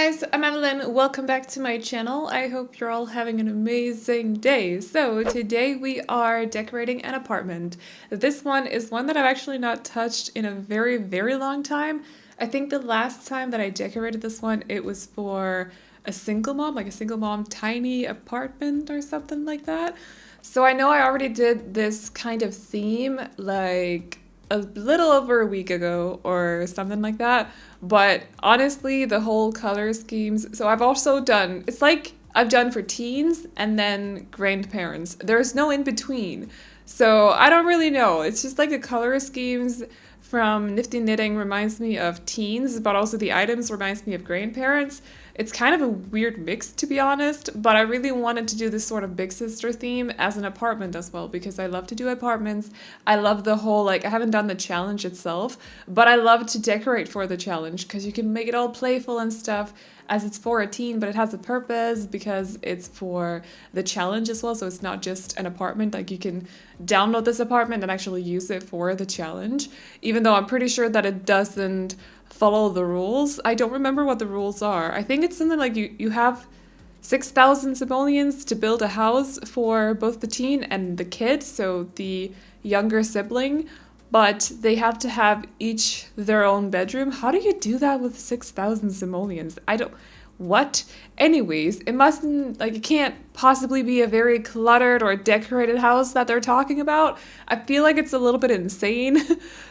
guys, I'm Aveline. Welcome back to my channel. I hope you're all having an amazing day. So today we are decorating an apartment. This one is one that I've actually not touched in a very long time. I think the last time that I decorated this one, it was for a single mom, like a single mom tiny apartment or something like that. So I know I already did this kind of theme like a little over a week ago or something like that. But honestly, the whole color schemes, so I've also done, it's like I've done for teens and then grandparents. There's no in between. So I don't really know. It's just like the color schemes from Nifty Knitting reminds me of teens, but also the items reminds me of grandparents. It's kind of a weird mix, to be honest, but I really wanted to do this sort of big sister theme as an apartment as well, because I love to do apartments. I love the whole, like, I haven't done the challenge itself, but I love to decorate for the challenge because you can make it all playful and stuff, as it's for a teen, but it has a purpose because it's for the challenge as well. So it's not just an apartment, like you can download this apartment and actually use it for the challenge, even though I'm pretty sure that it doesn't follow the rules. I don't remember what the rules are. I think it's something like you have 6,000 simoleons to build a house for both the teen and the kid, so the younger sibling, but they have to have each their own bedroom. How do you do that with 6,000 simoleons? I don't... What? Anyways, it mustn't, like, it can't possibly be a very cluttered or decorated house that they're talking about. I feel like it's a little bit insane.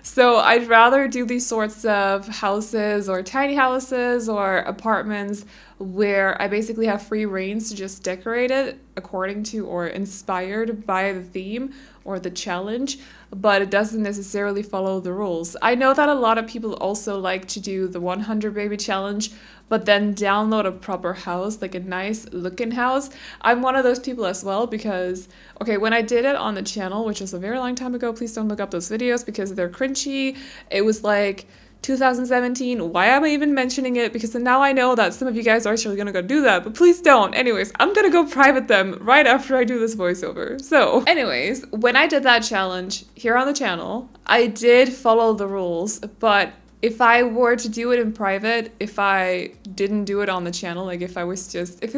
So I'd rather do these sorts of houses or tiny houses or apartments where I basically have free reins to just decorate it according to or inspired by the theme or the challenge, but it doesn't necessarily follow the rules. I know that a lot of people also like to do the 100 baby challenge, but then download a proper house, like a nice looking house. I'm one of those people as well because, okay, when I did it on the channel, which was a very long time ago, please don't look up those videos because they're cringy. It was like 2017. Why am I even mentioning it? Because now I know that some of you guys are actually gonna go do that, but please don't. Anyways, I'm gonna go private them right after I do this voiceover. So anyways, when I did that challenge here on the channel, I did follow the rules, but if I were to do it in private, if I didn't do it on the channel, like if it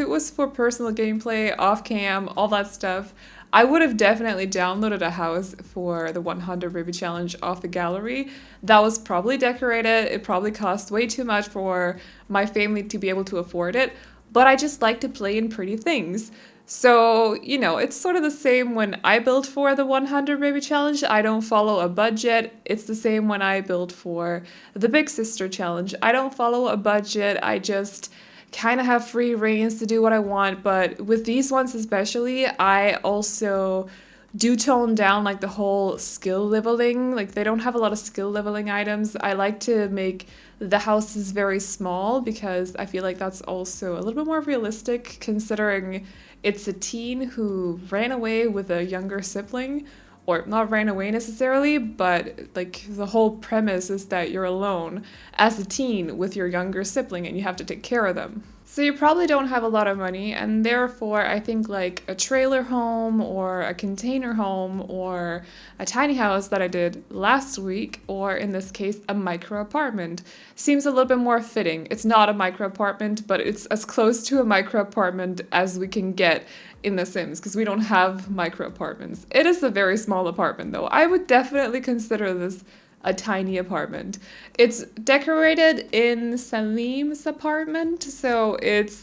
was for personal gameplay, off cam, all that stuff, I would have definitely downloaded a house for the 100 baby challenge off the gallery. That was probably decorated. It probably cost way too much for my family to be able to afford it, but I just like to play in pretty things. So, you know, it's sort of the same when I build for the 100 baby challenge. I don't follow a budget. It's the same when I build for the big sister challenge. I don't follow a budget. I just kind of have free reins to do what I want. But with these ones especially, I also do tone down like the whole skill leveling. Like they don't have a lot of skill leveling items. I like to make the houses very small because I feel like that's also a little bit more realistic considering it's a teen who ran away with a younger sibling, or not ran away necessarily, but like the whole premise is that you're alone as a teen with your younger sibling and you have to take care of them. So you probably don't have a lot of money, and therefore I think like a trailer home or a container home or a tiny house that I did last week, or in this case a micro apartment, seems a little bit more fitting. It's not a micro apartment, but it's as close to a micro apartment as we can get in The Sims, because we don't have micro apartments. It is a very small apartment though. I would definitely consider this a tiny apartment. It's decorated in Salim's apartment, so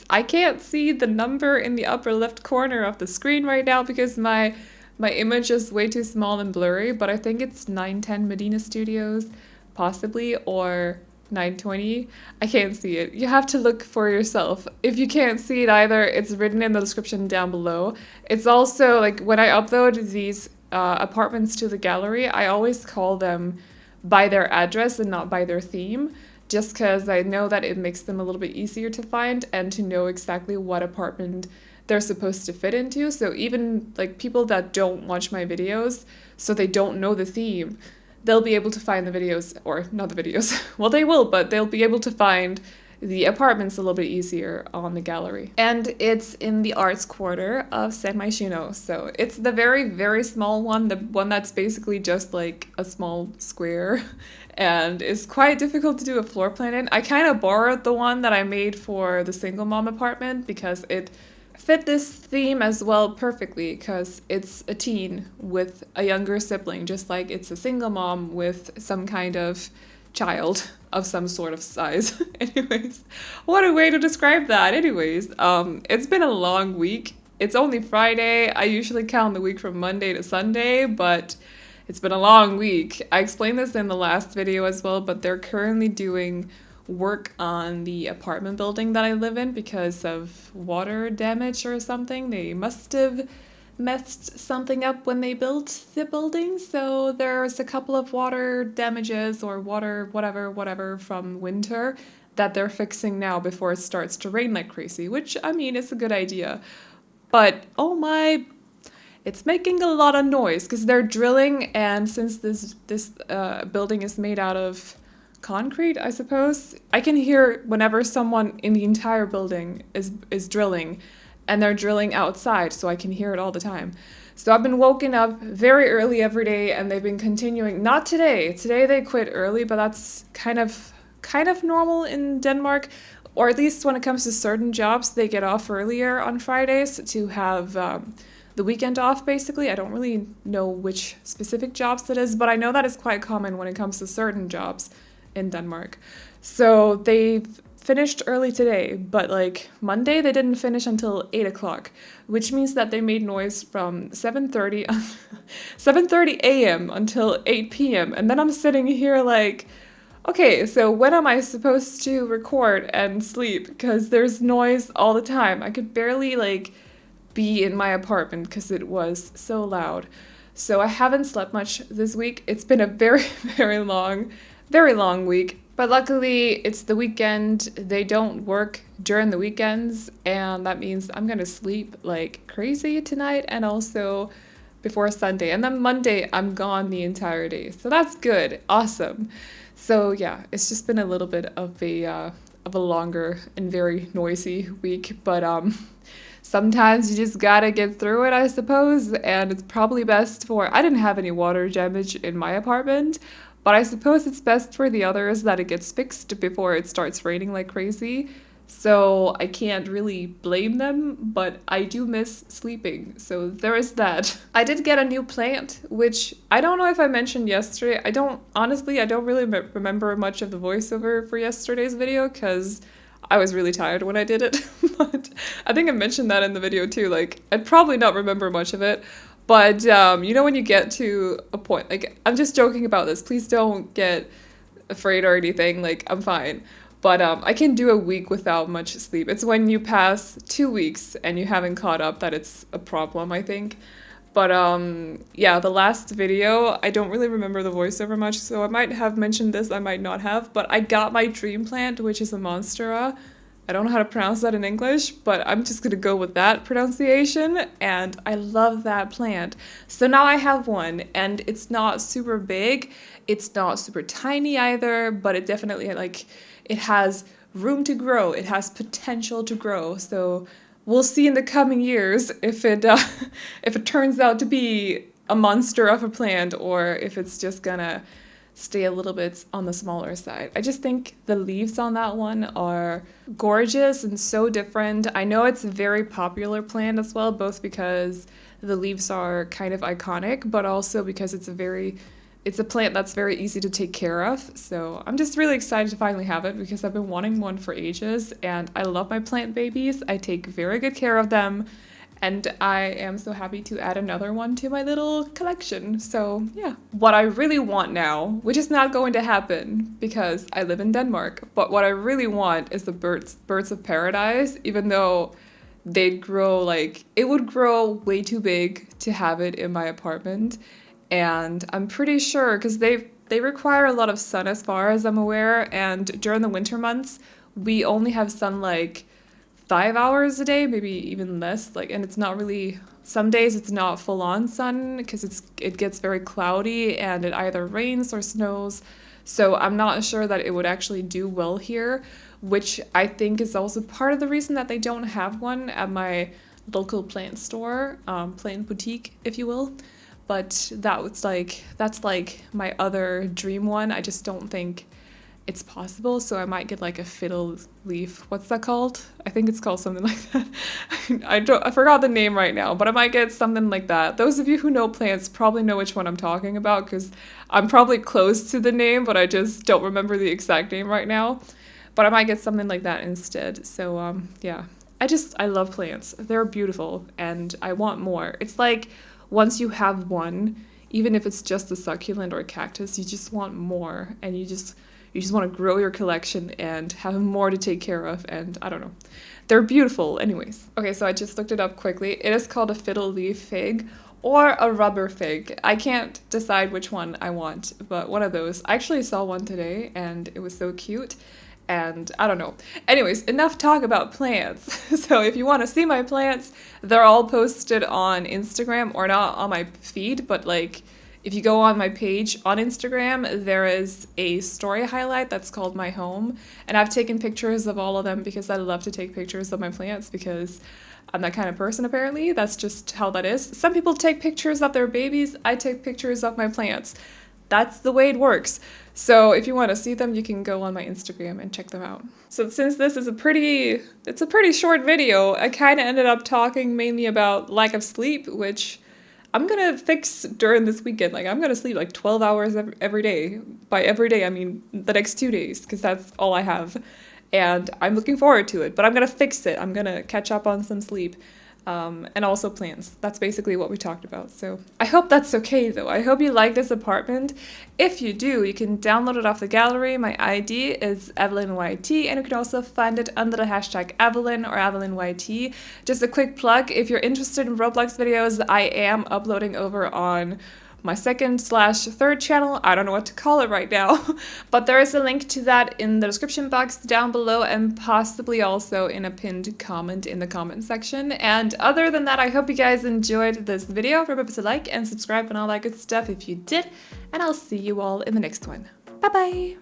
I can't see the number in the upper left corner of the screen right now because my image is way too small and blurry, but I think it's 910 Medina Studios, possibly, or 920. I can't see it. You have to look for yourself. If you can't see it either, it's written in the description down below. It's also like when I upload these apartments to the gallery, I always call them by their address and not by their theme, just because I know that it makes them a little bit easier to find and to know exactly what apartment they're supposed to fit into. So even like people that don't watch my videos, so they don't know the theme, they'll be able to find the videos, or not the videos, well they will, but they'll be able to find the apartment's a little bit easier on the gallery. And it's in the arts quarter of San Myshuno. So it's the very, very small one, the one that's basically just like a small square and it's quite difficult to do a floor plan in. I kind of borrowed the one that I made for the single mom apartment because it fit this theme as well perfectly because it's a teen with a younger sibling, just like it's a single mom with some kind of child of some sort of size. Anyways, what a way to describe that. Anyways, it's been a long week. It's only Friday. I usually count the week from Monday to Sunday, but it's been a long week. I explained this in the last video as well, but they're currently doing work on the apartment building that I live in because of water damage or something. They must have messed something up when they built the building, so there's a couple of water damages or water whatever from winter that they're fixing now before it starts to rain like crazy, which I mean is a good idea. But oh my, it's making a lot of noise because they're drilling, and since this building is made out of concrete, I suppose, I can hear whenever someone in the entire building is drilling, and they're drilling outside, so I can hear it all the time. So I've been woken up very early every day, and they've been continuing. Not today. Today they quit early, but that's kind of normal in Denmark, or at least when it comes to certain jobs, they get off earlier on Fridays to have the weekend off, basically. I don't really know which specific jobs that is, but I know that is quite common when it comes to certain jobs in Denmark. So they've finished early today, but like Monday they didn't finish until 8 o'clock, which means that they made noise from 7:30 a.m. until 8 p.m. And then I'm sitting here like, okay, so when am I supposed to record and sleep? Because there's noise all the time. I could barely like be in my apartment because it was so loud. So I haven't slept much this week. It's been a very, very long week. But luckily, it's the weekend. They don't work during the weekends, and that means I'm gonna sleep like crazy tonight and also before Sunday. And then Monday, I'm gone the entire day. So that's good. Awesome. So yeah, it's just been a little bit of a longer and very noisy week, but sometimes you just gotta get through it, I suppose, and it's probably best for... I didn't have any water damage in my apartment, but I suppose it's best for the others that it gets fixed before it starts raining like crazy. So I can't really blame them, but I do miss sleeping. So there is that. I did get a new plant, which I don't know if I mentioned yesterday. I don't really remember much of the voiceover for yesterday's video because I was really tired when I did it. But I think I mentioned that in the video too. Like, I'd probably not remember much of it. But, you know, when you get to a point, like, I'm just joking about this. Please don't get afraid or anything. Like, I'm fine. But I can do a week without much sleep. It's when you pass 2 weeks and you haven't caught up that it's a problem, I think. But yeah, the last video, I don't really remember the voiceover much, so I might have mentioned this, I might not have. But I got my dream plant, which is a monstera. I don't know how to pronounce that in English, but I'm just gonna go with that pronunciation, and I love that plant. So now I have one, and it's not super big, it's not super tiny either, but it definitely, like, it has room to grow, it has potential to grow, so we'll see in the coming years if it turns out to be a monster of a plant or if it's just gonna stay a little bit on the smaller side. I just think the leaves on that one are gorgeous and so different. I know it's a very popular plant as well, both because the leaves are kind of iconic, but also because it's a plant that's very easy to take care of. So I'm just really excited to finally have it because I've been wanting one for ages and I love my plant babies. I take very good care of them. And I am so happy to add another one to my little collection. So yeah, what I really want now, which is not going to happen because I live in Denmark, but what I really want is the birds of paradise, even though they'd grow like, it would grow way too big to have it in my apartment. And I'm pretty sure, because they require a lot of sun as far as I'm aware, and during the winter months, we only have sun like 5 hours a day, maybe even less, like, and it's not really Some days it's not full on sun because it gets very cloudy and it either rains or snows. So I'm not sure that it would actually do well here, which I think is also part of the reason that they don't have one at my local plant store, plant boutique, if you will. But that's like my other dream one. I just don't think it's possible, so I might get like a fiddle leaf. What's that called? I think it's called something like that. I forgot the name right now, but I might get something like that. Those of you who know plants probably know which one I'm talking about because I'm probably close to the name, but I just don't remember the exact name right now. But I might get something like that instead. So yeah, I love plants. They're beautiful and I want more. It's like once you have one, even if it's just a succulent or a cactus, you just want more, and you just want to grow your collection and have more to take care of, and I don't know. They're beautiful anyways. Okay, so I just looked it up quickly. It is called a fiddle leaf fig or a rubber fig. I can't decide which one I want, but one of those. I actually saw one today and it was so cute. And I don't know. Anyways, enough talk about plants. So if you want to see my plants, they're all posted on Instagram, or not on my feed, but like if you go on my page on Instagram, there is a story highlight that's called My Home. And I've taken pictures of all of them because I love to take pictures of my plants because I'm that kind of person apparently. That's just how that is. Some people take pictures of their babies. I take pictures of my plants. That's the way it works. So if you want to see them, you can go on my Instagram and check them out. So since this is a pretty short video, I kind of ended up talking mainly about lack of sleep, which I'm going to fix during this weekend. Like I'm going to sleep like 12 hours every day. By every day, I mean the next 2 days, because that's all I have. And I'm looking forward to it, but I'm going to fix it. I'm going to catch up on some sleep. And also plants. That's basically what we talked about. So I hope that's okay though. I hope you like this apartment. If you do, you can download it off the gallery. My ID is AvelineYT, and you can also find it under the hashtag Aveline or AvelineYT. Just a quick plug, if you're interested in Roblox videos, I am uploading over on my second/third channel. I don't know what to call it right now, but there is a link to that in the description box down below and possibly also in a pinned comment in the comment section. And other than that, I hope you guys enjoyed this video. Remember to like and subscribe and all that good stuff if you did, and I'll see you all in the next one. Bye bye!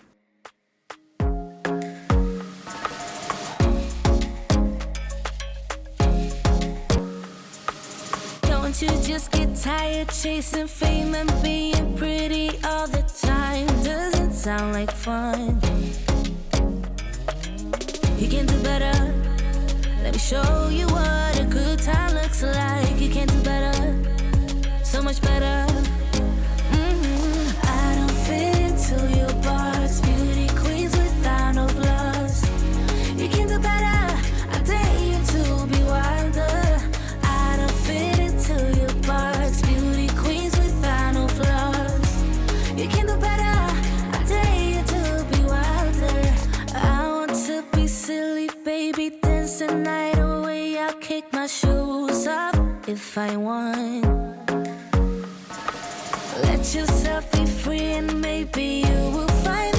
Don't you just get tired chasing fame and being pretty all the time? Doesn't sound like fun. You can do better. Let me show you what a good time looks like. You can do better, so much better. I don't fit into your box. Beauty queens without no flaws. You can do better. I dare you to be wilder. I don't fit into your box. Beauty queens without no flaws. You can do better. I dare you to be wilder. I want to be silly, baby, dance the night away. I'll kick my shoes off if I want. Let yourself be free and maybe you will find